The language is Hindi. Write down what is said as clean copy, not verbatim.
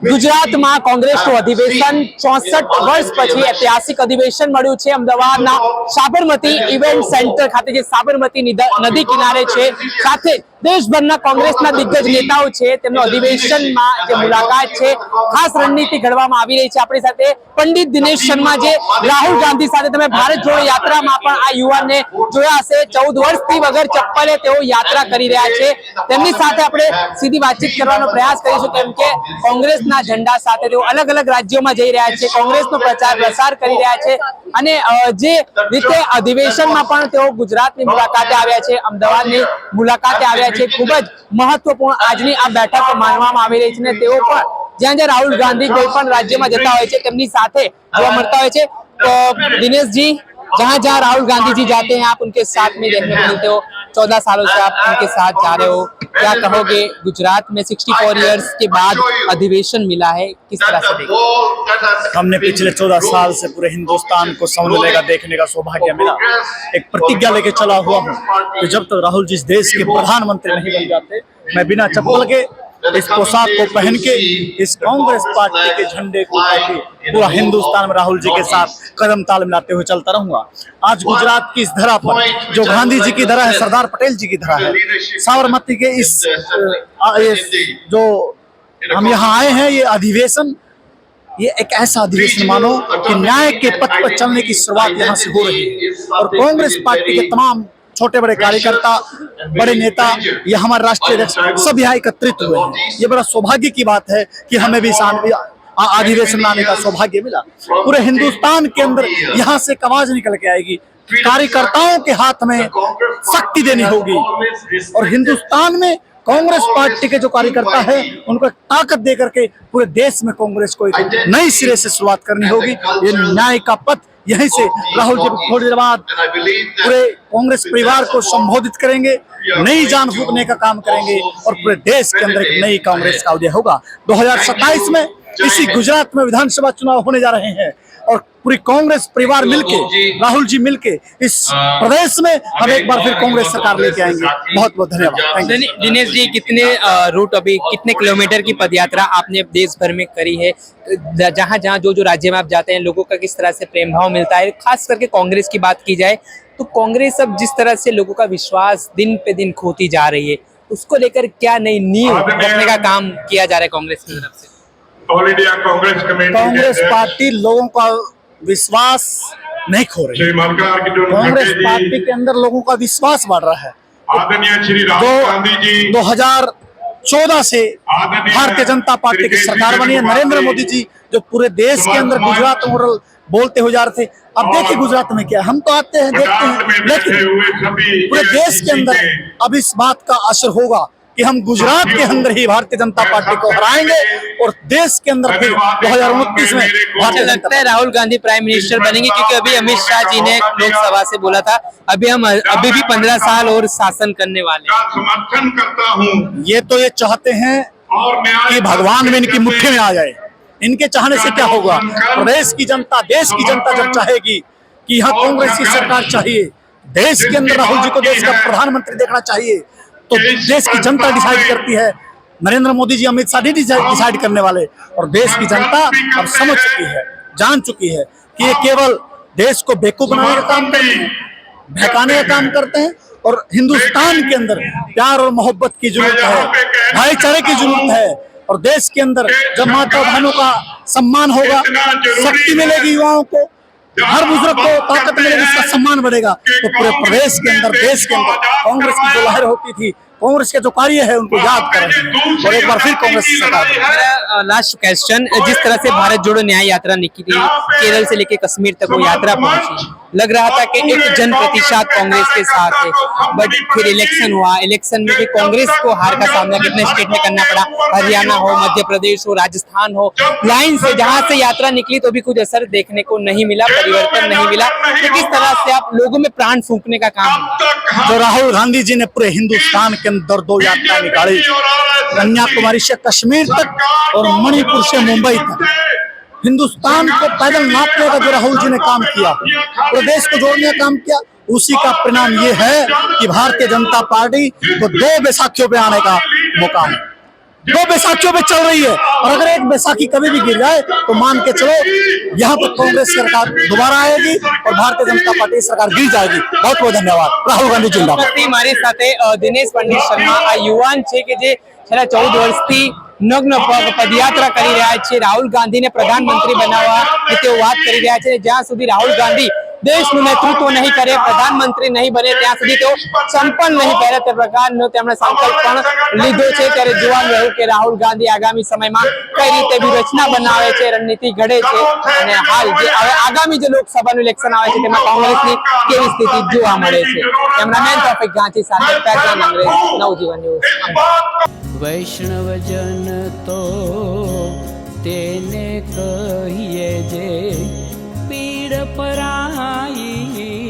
ગુજરાતમાં કોંગ્રેસનું અધિવેશન 64 વર્ષ પછી ઐતિહાસિક અધિવેશન મળ્યું છે। અમદાવાદના સાબરમતી ઇવેન્ટ સેન્ટર ખાતે જે સાબરમતી નદી કિનારે છે, સાથે દેશભરના કોંગ્રેસના દિગ્ગજ નેતાઓ છે, તેમનો અધિવેશનમાં જે મુલાકાત છે, ખાસ રણનીતિ ઘડવામાં આવી રહી છે। આપણી સાથે પંડિત દિનેશ શર્મા, જે રાહુલ ગાંધી સાથે તમે ભારત જોડો યાત્રામાં પણ આ યુવાનને જોયા હશે, 14 વર્ષથી વગર ચપ્પલે તેઓ યાત્રા કરી રહ્યા છે। તેમની સાથે આપણે સીધી વાતચીત કરવાનો પ્રયાસ કરીશું, કેમ કે કોંગ્રેસના ઝંડા સાથે તેઓ અલગ અલગ રાજ્યોમાં જઈ રહ્યા છે, કોંગ્રેસનો પ્રચાર પ્રસાર કરી રહ્યા છે અને જે રીતે અધિવેશનમાં પણ તેઓ ગુજરાતની મુલાકાતે આવ્યા છે, અમદાવાદની મુલાકાતે આવ્યા છે। ખૂબ જ મહત્વપૂર્ણ આજની આ બેઠક માનવામાં આવી રહી છે અને તેઓ પણ જ્યાં જ્યાં राहुल गांधी कोई पण राज्य में जता होय छे तेमनी साथे जोवा मळता होय छे। तो दिनेश जी, जहाँ जहाँ राहुल गांधी जी जाते हैं आप उनके साथ में देखने को मिलते हो, 14 सालों से आप उनके साथ जा रहे हो, क्या कहोगे? गुजरात में 64 इयर्स के बाद अधिवेशन मिला है, किस तरह से देखते? हमने पिछले 14 साल से पूरे हिंदुस्तान को समझने का, देखने का सौभाग्य मिला। एक प्रतिज्ञा लेके चला हुआ हूँ कि जब तक राहुल जी इस देश के प्रधानमंत्री नहीं बन जाते, मैं बिना चप्पल के इस पोशाक को पहन के इस कांग्रेस पार्टी के झंडे को पूरा हिंदुस्तान में राहुल जी के साथ कदम ताल मिलाते हुए चलता रहूंगा। आज गुजरात की इस धरा पर जो गांधी जी की धरा है, सरदार पटेल जी की धरा है, साबरमती के इस जो हम यहाँ आए हैं, ये अधिवेशन, ये एक ऐसा अधिवेशन मानो कि न्याय के पथ पर चलने की शुरुआत यहाँ से हो रही है। और कांग्रेस पार्टी के तमाम छोटे बड़े कार्यकर्ता, बड़े नेता, ये हमारे राष्ट्रीय अध्यक्ष सब यहाँ एकत्रित हुए हैं। ये बड़ा सौभाग्य की बात है कि हमें भी अधिवेशन में आने का सौभाग्य मिला। पूरे हिंदुस्तान के अंदर यहाँ से एक आवाज निकल के आएगी, कार्यकर्ताओं के हाथ में शक्ति देनी होगी और हिंदुस्तान में कांग्रेस पार्टी के जो कार्यकर्ता है उनको ताकत दे करके पूरे देश में कांग्रेस को एक नई सिरे से शुरुआत करनी होगी। ये न्याय का पथ यहीं से राहुल जी थोड़ी देर बाद पूरे कांग्रेस परिवार को संबोधित करेंगे, नई जान फूंकने का काम करेंगे और पूरे देश के अंदर एक नई कांग्रेस का उदय होगा। 2027 में इसी गुजरात में विधानसभा चुनाव होने जा रहे हैं और पूरी कांग्रेस परिवार मिलके, राहुल जी मिलके इस प्रदेश में हम एक बार फिर कांग्रेस सरकार लेके आएंगे। बहुत बहुत धन्यवाद। दिनेश जी, कितने रूट, अभी कितने किलोमीटर की पदयात्रा आपने देश भर में करी है? जहाँ जहाँ जो राज्य में आप जाते हैं, लोगों का किस तरह से प्रेम भाव मिलता है? खास करके कांग्रेस की बात की जाए तो कांग्रेस अब जिस तरह से लोगों का विश्वास दिन पे दिन खोती जा रही है, उसको लेकर क्या नई नींव रखने का काम किया जा रहा है कांग्रेस की तरफ से? All India Congress committee, Congress party लोगों का विश्वास नहीं खो रही है। कांग्रेस पार्टी के अंदर लोगों का विश्वास बढ़ रहा है। आदरणीय श्री राहुल गांधी जी 2014 से भारतीय जनता पार्टी की सरकार बनी है। नरेंद्र मोदी जी जो पूरे देश के अंदर गुजरात मॉडल बोलते हुए जा रहे थे, अब देखिए गुजरात में क्या, हम तो आते हैं देखते हैं, लेकिन पूरे देश के अंदर अब इस बात का असर होगा कि हम गुजरात के अंदर ही भारतीय जनता पार्टी को हराएंगे और देश के अंदर फिर 2029 में भारतीय लगता है राहुल गांधी प्राइम मिनिस्टर बनेंगे, क्योंकि अभी अमित शाह जी ने लोकसभा से बोला था अभी भी 15 साल और शासन करने वाले हैं। समर्थन करता हूं। ये तो ये चाहते हैं कि भगवान में इनकी मुट्ठी में आ जाए। इनके चाहने से क्या होगा? प्रदेश की जनता, देश की जनता जब चाहेगी कि यहाँ कांग्रेस की सरकार चाहिए, देश के अंदर राहुल जी को देश का प्रधानमंत्री देखना चाहिए, तो देश की जनता डिसाइड करती है। नरेंद्र मोदी जी, अमित शाह जी डिसाइड करने वाले, और देश की जनता अब समझ चुकी है, जान चुकी है कि ये केवल देश को बेवकूफ बनाने का काम करते हैं, बहकाने का काम करते हैं और हिंदुस्तान के अंदर प्यार और मोहब्बत की जरूरत है, भाईचारे की जरूरत है। और देश के अंदर जब माता बहनों का सम्मान होगा, शक्ति मिलेगी युवाओं को, हर बुजुर्ग को ताकत मिलेगी, इसका सम्मान बढ़ेगा, तो पूरे प्रदेश के अंदर, देश के अंदर कांग्रेस की जो लहर होती थी, कांग्रेस के जो कार्य है उनको याद करें और एक बार फिर कांग्रेस सरकार। मेरा लास्ट क्वेश्चन, जिस तरह से भारत जोड़ो न्याय यात्रा निकली, केरल से लेकर कश्मीर तक वो यात्रा पहुंची, लग रहा था कि एक जनप्रतिशत कांग्रेस के साथ है, बट फिर इलेक्शन हुआ, इलेक्शन में भी कांग्रेस को हार का सामना कितने स्टेट में करना पड़ा, हरियाणा हो, मध्य प्रदेश हो, राजस्थान हो, लाइन से जहां से यात्रा निकली तो भी कुछ असर देखने को नहीं मिला, परिवर्तन नहीं मिला। तो किस तरह से आप लोगों में प्राण फूंकने का काम? जो राहुल गांधी जी ने पूरे हिंदुस्तान के अंदर 2 यात्रा निकाली, कन्याकुमारी से कश्मीर तक और मणिपुर से मुंबई तक, हिंदुस्तान को पैदल नापने का जो राहुल जी ने काम किया, पूरे देश को जोड़ने का काम किया, उसी का परिणाम ये है कि भारतीय जनता पार्टी को 2 बैसाखियों पे आने का मौका है। दो बैसाखियों पे चल रही है, और अगर एक बैसाखी कभी भी गिर जाए तो मान के चलो यहाँ पर कांग्रेस सरकार दोबारा आएगी और भारतीय जनता पार्टी सरकार गिर जाएगी। बहुत बहुत धन्यवाद। राहुल गांधी जिंदाबाद। મારી સાથે દિનેશ પંડિત શર્મા આ યુવાન છે કે જે છેલ્લા 14 વર્ષથી નગ્ન પદયાત્રા કરી રહ્યા છે રાહુલ ગાંધીને પ્રધાનમંત્રી બનાવવા ની તેઓ વાત કરી રહ્યા છે। જ્યાં સુધી રાહુલ ગાંધી દેશનું નેતૃત્વ નહીં કરે, પ્રધાનમંત્રી નહીં બને, ત્યાં સુધી તેઓ સંપન્ન નહીં કરે તે પ્રકારનો તેમણે સંકલ્પ પણ લીધો છે। ત્યારે જોવાનું રહ્યું કે રાહુલ ગાંધી આગામી સમયમાં કઈ રીતે વ્યૂહરચના બનાવે છે, રણનીતિ ઘડે છે અને હાલ જે હવે આગામી જે લોકસભાનું ઇલેક્શન આવે છે તેમાં કોંગ્રેસની કેવી સ્થિતિ જોવા મળે છે। કેમેરામેન તોફિક ગાંધી સાથે પેટર્ન અંગ્રેજ, નવજીવન ન્યૂઝ। વૈષ્ણવજન તો તેને કહીએ જે પીડ પરાઈ।